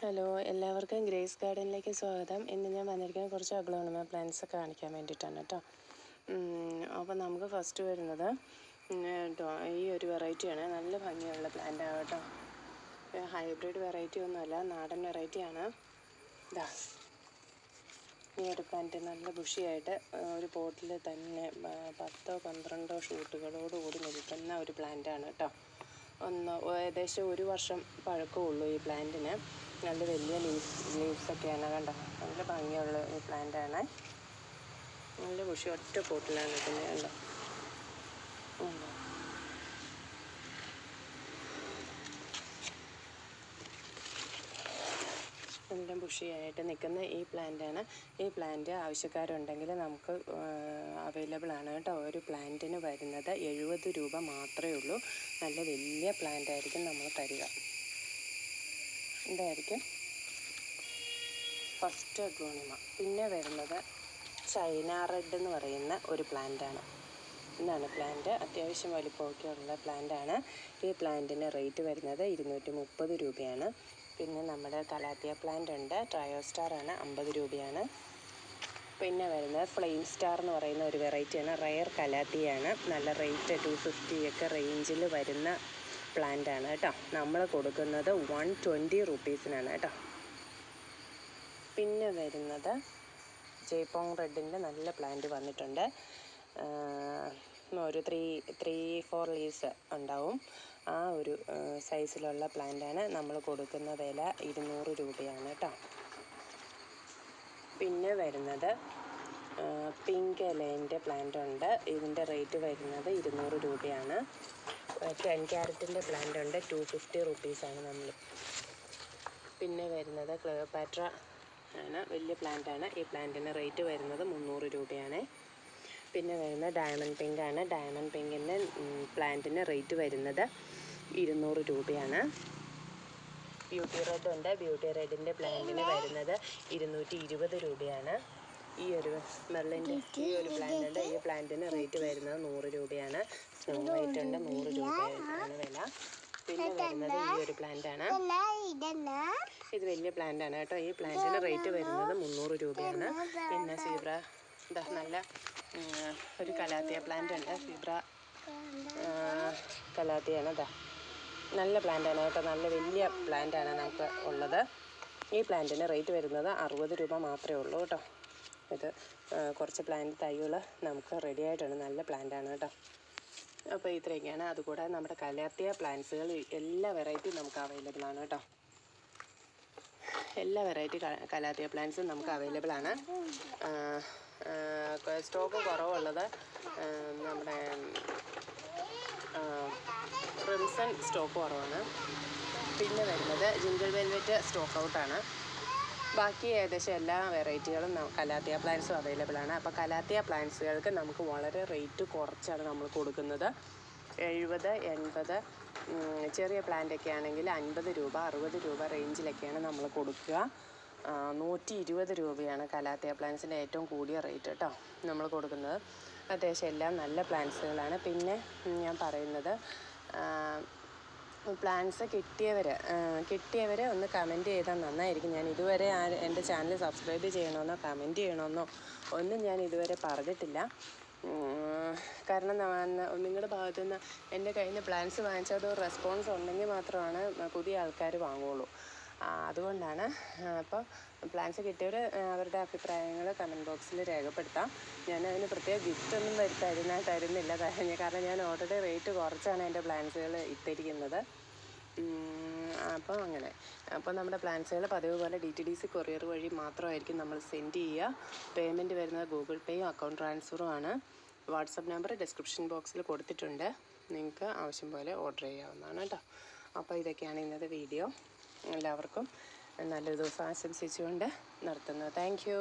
Hello, എല്ലാവർക്കും grace ഗാർഡനിലേക്ക് സ്വാഗതം. ഇന്ന് ഞാൻ വന്നിരിക്കുന്നത് കുറച്ച് അഗ്ലോണിമ പ്ലാന്റ്സ് കാണിക്കാൻ വേണ്ടിയിട്ടാണ് കേട്ടോ. അപ്പോൾ നമുക്ക് ഫസ്റ്റ് വരുന്നത് ഈ ഒരു വെറൈറ്റിയാണ്. നല്ല ഭംഗിയുള്ള പ്ലാന്റാണ് കേട്ടോ. ഹൈബ്രിഡ് വെറൈറ്റി ഒന്നുമല്ല, നാടൻ വെറൈറ്റിയാണ്. ഇതാ ഈ ഒരു പ്ലാന്റ് നല്ല ബുഷിയായിട്ട് ഒരു പോട്ടിൽ തന്നെ 10-12 ഷൂട്ടുകളോടുകൂടി നിൽക്കുന്ന ഒരു പ്ലാന്റാണ് കേട്ടോ. ഏകദേശം 1 വർഷം പഴക്കമുള്ളൂ ഈ പ്ലാന്റിന്. നല്ല വലിയ ലീവ്സൊക്കെയാണ് കണ്ടോ. നല്ല ഭംഗിയുള്ള ഈ പ്ലാന്റാണ്. നല്ല ബുഷി ഒറ്റ പോട്ടിലാണ് നിൽക്കുന്നത് കണ്ടോ. നല്ല ബുഷിയായിട്ട് നിൽക്കുന്ന ഈ പ്ലാന്റാണ്. ഈ പ്ലാന്റ് ആവശ്യക്കാരുണ്ടെങ്കിൽ നമുക്ക് അവൈലബിൾ ആണ് കേട്ടോ. ഒരു പ്ലാന്റിന് വരുന്നത് 70 രൂപ മാത്രമേ ഉള്ളൂ. നല്ല വലിയ പ്ലാന്റ് ആയിരിക്കും നമ്മൾ തരിക. ഇതായിരിക്കും ഫസ്റ്റ് അഗ്ലോണിമ. പിന്നെ വരുന്നത് ചൈന റെഡ് എന്ന് പറയുന്ന ഒരു പ്ലാന്റാണ്. ഇതാണ് പ്ലാന്റ്. അത്യാവശ്യം വലിപ്പമൊക്കെ ഉള്ള പ്ലാന്റാണ്. ഈ പ്ലാന്റിന് റേറ്റ് വരുന്നത് 230 രൂപയാണ്. പിന്നെ നമ്മുടെ കലാത്തിയ പ്ലാന്റ് ഉണ്ട്, ട്രയോസ്റ്റാറാണ്, 50 രൂപയാണ്. പിന്നെ വരുന്നത് ഫ്ലെയിം സ്റ്റാർ എന്ന് പറയുന്ന ഒരു വെറൈറ്റിയാണ്. റയർ കലാത്തിയാണ്. നല്ല റേറ്റ് 250 ഒക്കെ റേഞ്ചിൽ വരുന്ന പ്ലാന്റാണ് കേട്ടോ. നമ്മൾ കൊടുക്കുന്നത് 120 റുപ്പീസിനാണ് കേട്ടോ. പിന്നെ വരുന്നത് ജയ്പോങ് റെഡിൻ്റെ നല്ല പ്ലാന്റ് വന്നിട്ടുണ്ട്. ഒരു 3-4 ലീവ്സ് ഉണ്ടാവും. ആ ഒരു സൈസിലുള്ള പ്ലാന്റാണ്. നമ്മൾ കൊടുക്കുന്ന വില 200 രൂപയാണ് കേട്ടോ. പിന്നെ വരുന്നത് പിങ്ക് ലൈൻ്റെ പ്ലാന്റ് ഉണ്ട്. ഇതിൻ്റെ റേറ്റ് വരുന്നത് 200 രൂപയാണ്. 10 ക്യാരറ്റിൻ്റെ പ്ലാന്റ് ഉണ്ട്, 250 റുപ്പീസാണ് നമ്മൾ. പിന്നെ വരുന്നത് ക്ലിയോപാട്ര ആണ്, വലിയ പ്ലാന്റാണ്. ഈ പ്ലാന്റിന് റേറ്റ് വരുന്നത് 300 രൂപയാണ്. പിന്നെ വരുന്നത് ഡയമണ്ട് പിങ്ക് ആണ്. ഡയമണ്ട് പിങ്കിൻ്റെ പ്ലാന്റിന് റേറ്റ് വരുന്നത് 200 രൂപയാണ്. ബ്യൂട്ടി റെഡ് ഉണ്ട്. ബ്യൂട്ടി റെഡിൻ്റെ പ്ലാന്റിന് വരുന്നത് 220 രൂപയാണ്. ഈ ഒരു മെർലിൻ്റെ ഈ ഒരു പ്ലാന്റ് ഉണ്ട്. ഈ പ്ലാന്റിന് റേറ്റ് വരുന്നത് 100 രൂപയാണ്. സ്നോ വൈറ്റ് ഉണ്ട്, 100 രൂപയാണ് വില. പിന്നെ വരുന്നത് ഈ ഒരു പ്ലാന്റാണ്. ഇത് വലിയ പ്ലാന്റാണ് കേട്ടോ. ഈ പ്ലാന്റിന് റേറ്റ് വരുന്നത് 300 രൂപയാണ്. പിന്നെ സീബ്ര നല്ല ഒരു കലാത്തിയ പ്ലാന്റ് ഉണ്ട്. സീബ്ര കലാത്തിയാണ്. നല്ല പ്ലാന്റാണ് കേട്ടോ. നല്ല വലിയ പ്ലാന്റാണ് നമുക്ക് ഉള്ളത്. ഈ പ്ലാന്റിന് റേറ്റ് വരുന്നത് 60 രൂപ മാത്രമേ ഉള്ളൂ കേട്ടോ. ഇത് കുറച്ച് പ്ലാന്റ് തൈകൾ നമുക്ക് റെഡി ആയിട്ടുണ്ട്. നല്ല പ്ലാന്റാണ് കേട്ടോ. അപ്പോൾ ഇത്രയൊക്കെയാണ്. അതുകൂടാതെ നമ്മുടെ കലാത്തിയ പ്ലാന്റ്സുകൾ എല്ലാ വെറൈറ്റിയും നമുക്ക് അവൈലബിൾ ആണ് കേട്ടോ. എല്ലാ വെറൈറ്റി കലാത്തിയ പ്ലാന്റ്സും നമുക്ക് അവൈലബിൾ ആണ്. സ്റ്റോക്ക് കുറവുള്ളത് നമ്മുടെ ക്രിംസൺ സ്റ്റോക്ക് കുറവാണ്. പിന്നെ വരുന്നത് ജിഞ്ചർ വെൽവെറ്റ് സ്റ്റോക്ക് ഔട്ടാണ്. ബാക്കി ഏകദേശം എല്ലാ വെറൈറ്റികളും കലാത്തിയ പ്ലാന്റ്സും അവൈലബിൾ ആണ്. അപ്പോൾ കലാത്തിയ പ്ലാന്റ്സുകൾക്ക് നമുക്ക് വളരെ റേറ്റ് കുറച്ചാണ് നമ്മൾ കൊടുക്കുന്നത്. 70-80, ചെറിയ പ്ലാന്റൊക്കെ ആണെങ്കിൽ 50 രൂപ 60 രൂപ റേഞ്ചിലൊക്കെയാണ് നമ്മൾ കൊടുക്കുക. 120 രൂപയാണ് കലാത്തിയ പ്ലാന്റ്സിൻ്റെ ഏറ്റവും കൂടിയ റേറ്റ് കേട്ടോ നമ്മൾ കൊടുക്കുന്നത്. അത്യാവശ്യം എല്ലാം നല്ല പ്ലാന്റ്സുകളാണ്. പിന്നെ ഞാൻ പറയുന്നത് പ്ലാന്റ്സ് കിട്ടിയവർ ഒന്ന് കമൻറ്റ് ചെയ്താൽ നന്നായിരിക്കും. ഞാൻ ഇതുവരെ എൻ്റെ ചാനൽ സബ്സ്ക്രൈബ് ചെയ്യണമെന്നോ കമൻറ്റ് ചെയ്യണമെന്നോ ഒന്നും ഞാൻ ഇതുവരെ പറഞ്ഞിട്ടില്ല. കാരണം നിങ്ങളുടെ ഭാഗത്തു നിന്ന് എൻ്റെ കയ്യിൽ നിന്ന് പ്ലാന്റ്സ് വാങ്ങിച്ചത് റെസ്പോൺസ് ഉണ്ടെങ്കിൽ മാത്രമാണ് പുതിയ ആൾക്കാർ വാങ്ങുകയുള്ളൂ. അതുകൊണ്ടാണ്. അപ്പോൾ പ്ലാന്റ്സ് കിട്ടിയവർ അവരുടെ അഭിപ്രായങ്ങൾ കമൻറ്റ് ബോക്സിൽ രേഖപ്പെടുത്താം. ഞാനതിന് പ്രത്യേക ഗിഫ്റ്റൊന്നും തരുന്നില്ല. കാരണം ഞാൻ ഓൾറെഡി റേറ്റ് കുറച്ചാണ് എൻ്റെ പ്ലാന്റ്സുകൾ ഇട്ടിരിക്കുന്നത്. അപ്പോൾ അങ്ങനെ. അപ്പോൾ നമ്മുടെ പ്ലാന്റ്സുകൾ പതിവ് പോലെ DTDC കൊറിയർ വഴി മാത്രമായിരിക്കും നമ്മൾ സെൻഡ് ചെയ്യുക. പേയ്മെൻറ്റ് വരുന്നത് ഗൂഗിൾ പേയും അക്കൗണ്ട് ട്രാൻസ്ഫറും ആണ്. വാട്സപ്പ് നമ്പർ ഡിസ്ക്രിപ്ഷൻ ബോക്സിൽ കൊടുത്തിട്ടുണ്ട്. നിങ്ങൾക്ക് ആവശ്യം പോലെ ഓർഡർ ചെയ്യാവുന്നതാണ് കേട്ടോ. അപ്പോൾ ഇതൊക്കെയാണ് ഇന്നത്തെ വീഡിയോ. എല്ലാവർക്കും നല്ലൊരു ദിവസം ആശംസിച്ചുകൊണ്ട് നിർത്തുന്നു. Thank you.